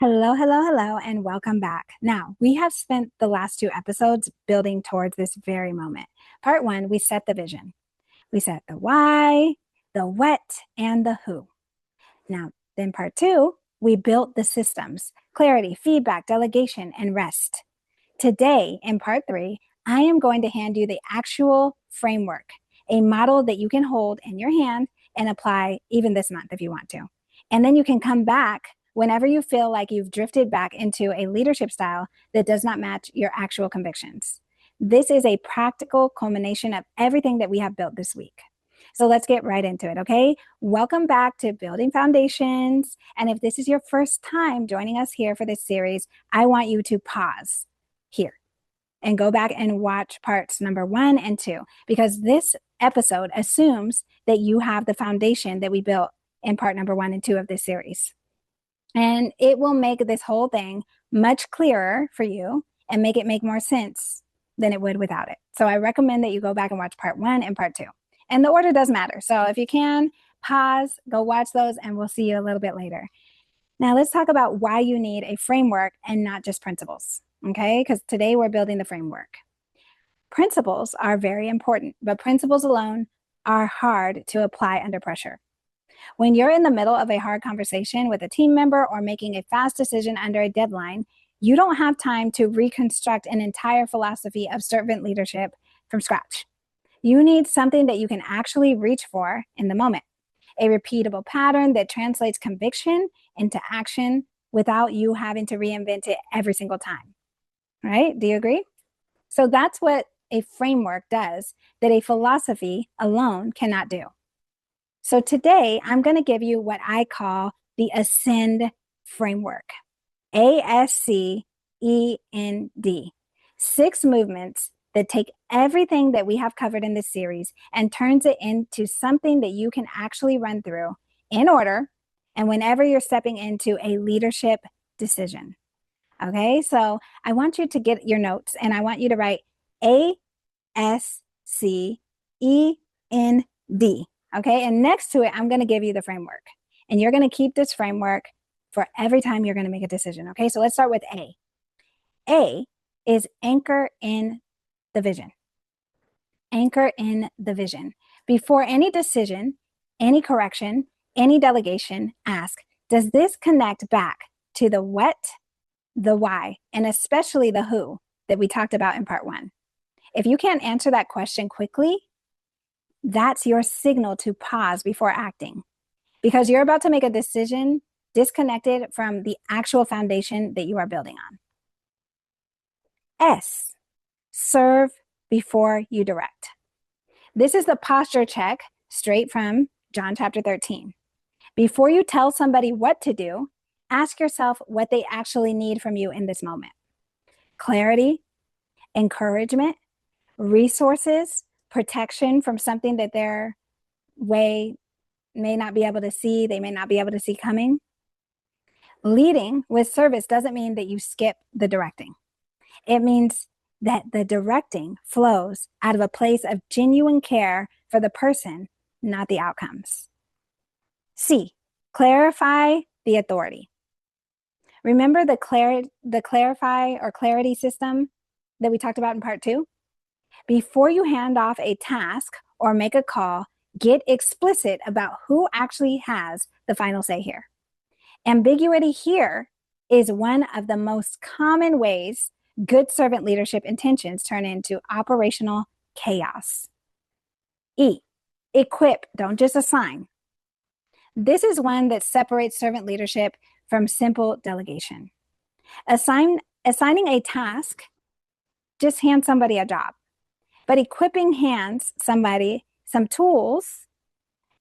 Hello, hello, hello, and welcome back. Now, we have spent the last two episodes building towards this very moment. Part one, we set the vision. We set the why, the what, and the who. Now, then part two, we built the systems, clarity, feedback, delegation, and rest. Today, in part three, I am going to hand you the actual framework, a model that you can hold in your hand and apply even this month if you want to. And then you can come back whenever you feel like you've drifted back into a leadership style that does not match your actual convictions. This is a practical culmination of everything that we have built this week. So let's get right into it, okay? Welcome back to Building Foundations. And if this is your first time joining us here for this series, I want you to pause here and go back and watch parts number 1 and 2, because this episode assumes that you have the foundation that we built in part number 1 and 2 of this series. And it will make this whole thing much clearer for you and make it make more sense than it would without it. So I recommend that you go back and watch part 1 and part 2. And the order does matter. So if you can, pause, go watch those, and we'll see you a little bit later. Now let's talk about why you need a framework and not just principles, okay? Because today we're building the framework. Principles are very important, but principles alone are hard to apply under pressure. When you're in the middle of a hard conversation with a team member or making a fast decision under a deadline, you don't have time to reconstruct an entire philosophy of servant leadership from scratch. You need something that you can actually reach for in the moment, a repeatable pattern that translates conviction into action without you having to reinvent it every single time. Right? Do you agree? So that's what a framework does that a philosophy alone cannot do. So today, I'm going to give you what I call the Ascend framework. ASCEND. 6 movements that take everything that we have covered in this series and turns it into something that you can actually run through in order and whenever you're stepping into a leadership decision. Okay, so I want you to get your notes and I want you to write ASCEND. Okay, and next to it, I'm going to give you the framework. And you're going to keep this framework for every time you're going to make a decision. Okay, so let's start with A. A is anchor in the vision. Anchor in the vision. Before any decision, any correction, any delegation, ask, does this connect back to the what, the why, and especially the who that we talked about in part 1? If you can't answer that question quickly, that's your signal to pause before acting, because you're about to make a decision disconnected from the actual foundation that you are building on. S, serve before you direct. This is the posture check straight from John chapter 13. Before you tell somebody what to do, ask yourself what they actually need from you in this moment. Clarity, encouragement, resources, protection from something that their way may not be able to see, they may not be able to see coming. Leading with service doesn't mean that you skip the directing. It means that the directing flows out of a place of genuine care for the person, not the outcomes. C, clarify the authority. Remember the clarify or clarity system that we talked about in part 2? Before you hand off a task or make a call, get explicit about who actually has the final say here. Ambiguity here is one of the most common ways good servant leadership intentions turn into operational chaos. E, equip, don't just assign. This is one that separates servant leadership from simple delegation. Assigning a task just hands somebody a job. But equipping hands somebody some tools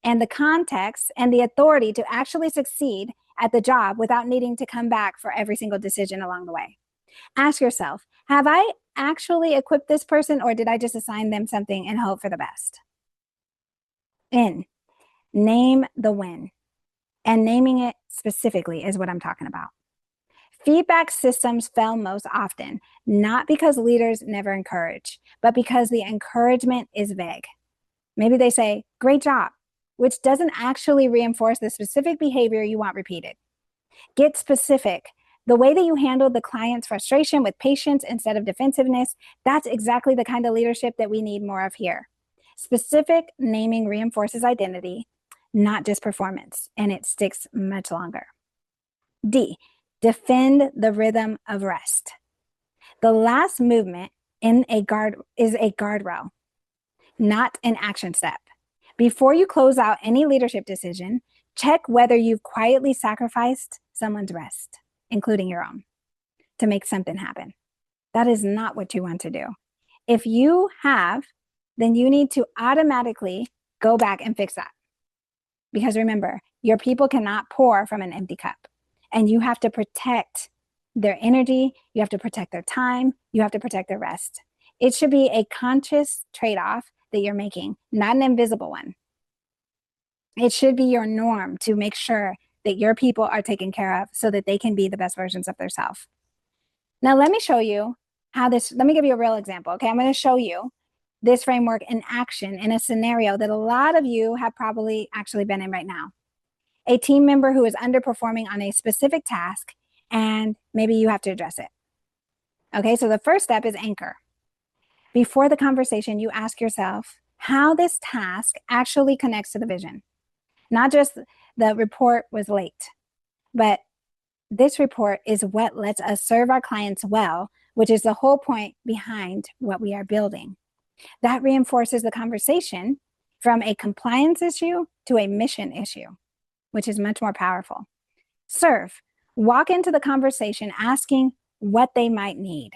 and the context and the authority to actually succeed at the job without needing to come back for every single decision along the way. Ask yourself, have I actually equipped this person, or did I just assign them something and hope for the best? N, name the win. And naming it specifically is what I'm talking about. Feedback systems fail most often, not because leaders never encourage, but because the encouragement is vague. Maybe they say, great job, which doesn't actually reinforce the specific behavior you want repeated. Get specific. The way that you handle the client's frustration with patience instead of defensiveness, that's exactly the kind of leadership that we need more of here. Specific naming reinforces identity, not just performance, and it sticks much longer. D, defend the rhythm of rest. The last movement in a guard is a guardrail, not an action step. Before you close out any leadership decision, check whether you've quietly sacrificed someone's rest, including your own, to make something happen. That is not what you want to do. If you have, then you need to automatically go back and fix that. Because remember, your people cannot pour from an empty cup, and you have to protect their energy, you have to protect their time, you have to protect their rest. It should be a conscious trade-off that you're making, not an invisible one. It should be your norm to make sure that your people are taken care of so that they can be the best versions of themselves. Now, let me show you let me give you a real example, okay? I'm going to show you this framework in action in a scenario that a lot of you have probably actually been in right now. A team member who is underperforming on a specific task, and maybe you have to address it. Okay, so the first step is anchor. Before the conversation, you ask yourself how this task actually connects to the vision. Not just the report was late, but this report is what lets us serve our clients well, which is the whole point behind what we are building. That reinforces the conversation from a compliance issue to a mission issue, which is much more powerful. Serve. Walk into the conversation asking what they might need.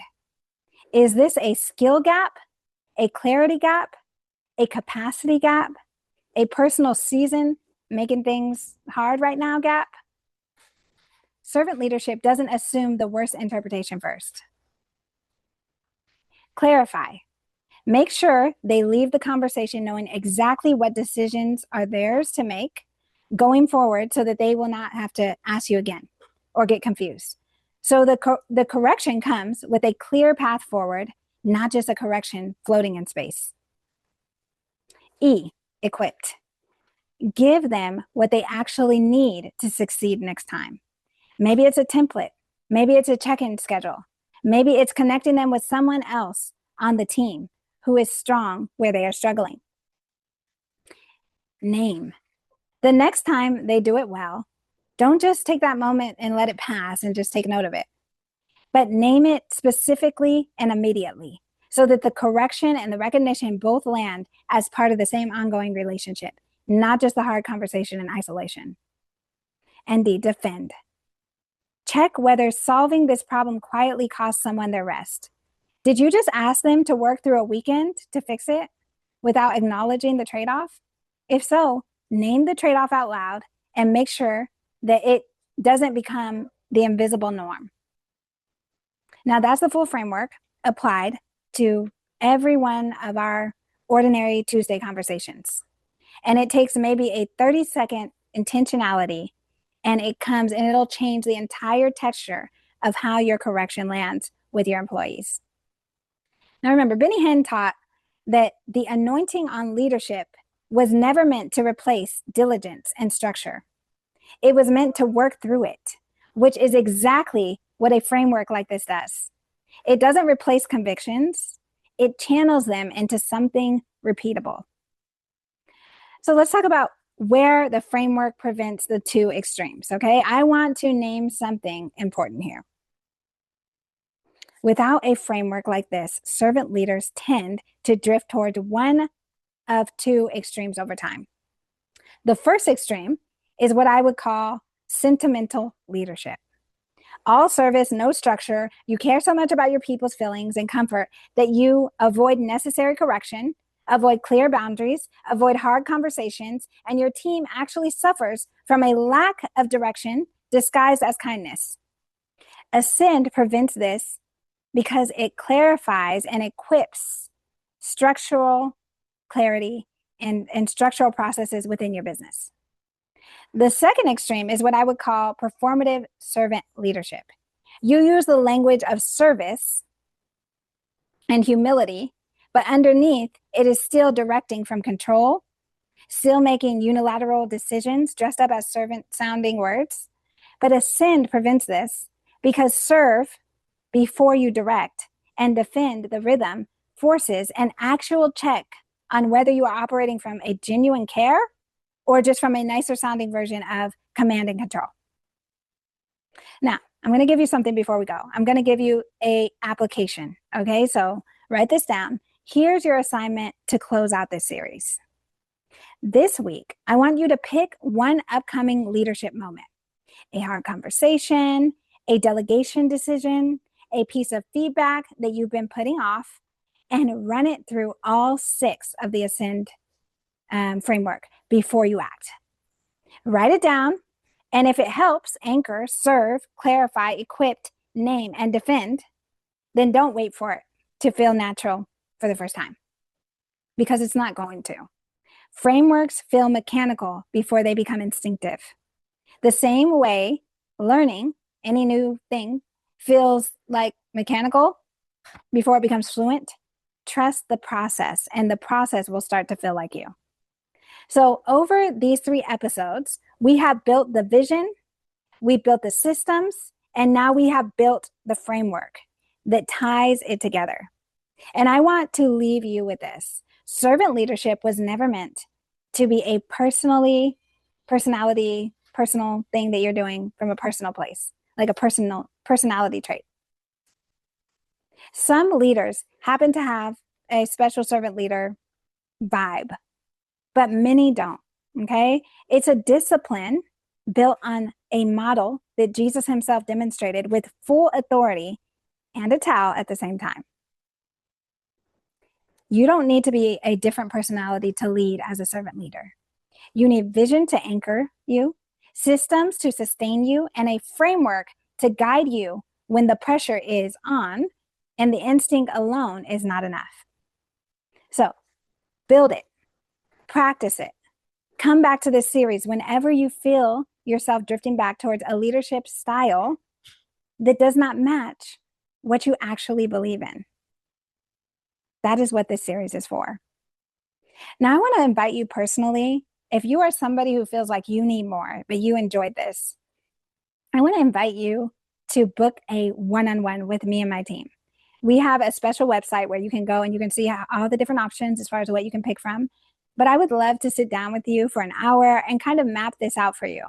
Is this a skill gap, a clarity gap, a capacity gap, a personal season making things hard right now gap? Servant leadership doesn't assume the worst interpretation first. Clarify. Make sure they leave the conversation knowing exactly what decisions are theirs to make going forward so that they will not have to ask you again or get confused. So the correction comes with a clear path forward, not just a correction floating in space. E, equipped. Give them what they actually need to succeed next time. Maybe it's a template. Maybe it's a check-in schedule. Maybe it's connecting them with someone else on the team who is strong where they are struggling. Name. The next time they do it well, don't just take that moment and let it pass and just take note of it, but name it specifically and immediately so that the correction and the recognition both land as part of the same ongoing relationship, not just the hard conversation in isolation. And D, defend. Check whether solving this problem quietly costs someone their rest. Did you just ask them to work through a weekend to fix it without acknowledging the trade-off? If so, name the trade-off out loud and make sure that it doesn't become the invisible norm. Now, that's the full framework applied to every one of our ordinary Tuesday conversations. And it takes maybe a 30-second intentionality, and it'll change the entire texture of how your correction lands with your employees. Now, remember, Benny Hinn taught that the anointing on leadership was never meant to replace diligence and structure. It was meant to work through it, which is exactly what a framework like this does. It doesn't replace convictions. It channels them into something repeatable. So let's talk about where the framework prevents the two extremes, okay? I want to name something important here. Without a framework like this, servant leaders tend to drift towards one of two extremes over time. The first extreme is what I would call sentimental leadership. All service, no structure. You care so much about your people's feelings and comfort that you avoid necessary correction, avoid clear boundaries, avoid hard conversations, and your team actually suffers from a lack of direction disguised as kindness. Ascend prevents this because it clarifies and equips structural clarity and structural processes within your business. The second extreme is what I would call performative servant leadership. You use the language of service and humility, but underneath it is still directing from control, still making unilateral decisions dressed up as servant sounding words. But Ascend prevents this because serve before you direct and defend the rhythm forces an actual check on whether you are operating from a genuine care or just from a nicer sounding version of command and control. Now, I'm going to give you something before we go. I'm going to give you a application. Okay, so write this down. Here's your assignment to close out this series. This week, I want you to pick one upcoming leadership moment, a hard conversation, a delegation decision, a piece of feedback that you've been putting off, and run it through all 6 of the Ascend framework before you act. Write it down, and if it helps anchor, serve, clarify, equip, name, and defend, then don't wait for it to feel natural for the first time, because it's not going to. Frameworks feel mechanical before they become instinctive. The same way learning any new thing feels like mechanical before it becomes fluent, trust the process, and the process will start to feel like you. So over these 3 episodes, we have built the vision, we built the systems, and now we have built the framework that ties it together. And I want to leave you with this. Servant leadership was never meant to be a personal thing that you're doing from a personal place, like a personality trait. Some leaders happen to have a special servant leader vibe, but many don't, okay? It's a discipline built on a model that Jesus himself demonstrated with full authority and a towel at the same time. You don't need to be a different personality to lead as a servant leader. You need vision to anchor you, systems to sustain you, and a framework to guide you when the pressure is on and the instinct alone is not enough. So build it, practice it. Come back to this series whenever you feel yourself drifting back towards a leadership style that does not match what you actually believe in. That is what this series is for. Now, I want to invite you personally, if you are somebody who feels like you need more, but you enjoyed this, I want to invite you to book a one-on-one with me and my team. We have a special website where you can go and you can see all the different options as far as what you can pick from. But I would love to sit down with you for an hour and kind of map this out for you.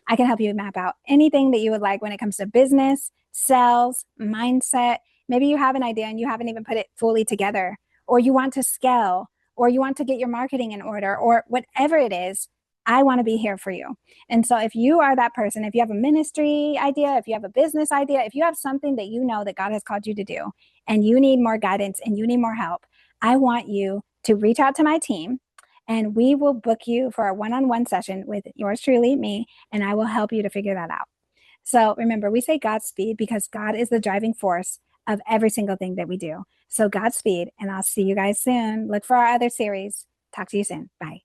I can help you map out anything that you would like when it comes to business, sales, mindset. Maybe you have an idea and you haven't even put it fully together, or you want to scale, or you want to get your marketing in order, or whatever it is. I want to be here for you. And so if you are that person, if you have a ministry idea, if you have a business idea, if you have something that you know that God has called you to do and you need more guidance and you need more help, I want you to reach out to my team and we will book you for a one-on-one session with yours truly, me, and I will help you to figure that out. So remember, we say Godspeed because God is the driving force of every single thing that we do. So Godspeed, and I'll see you guys soon. Look for our other series. Talk to you soon. Bye.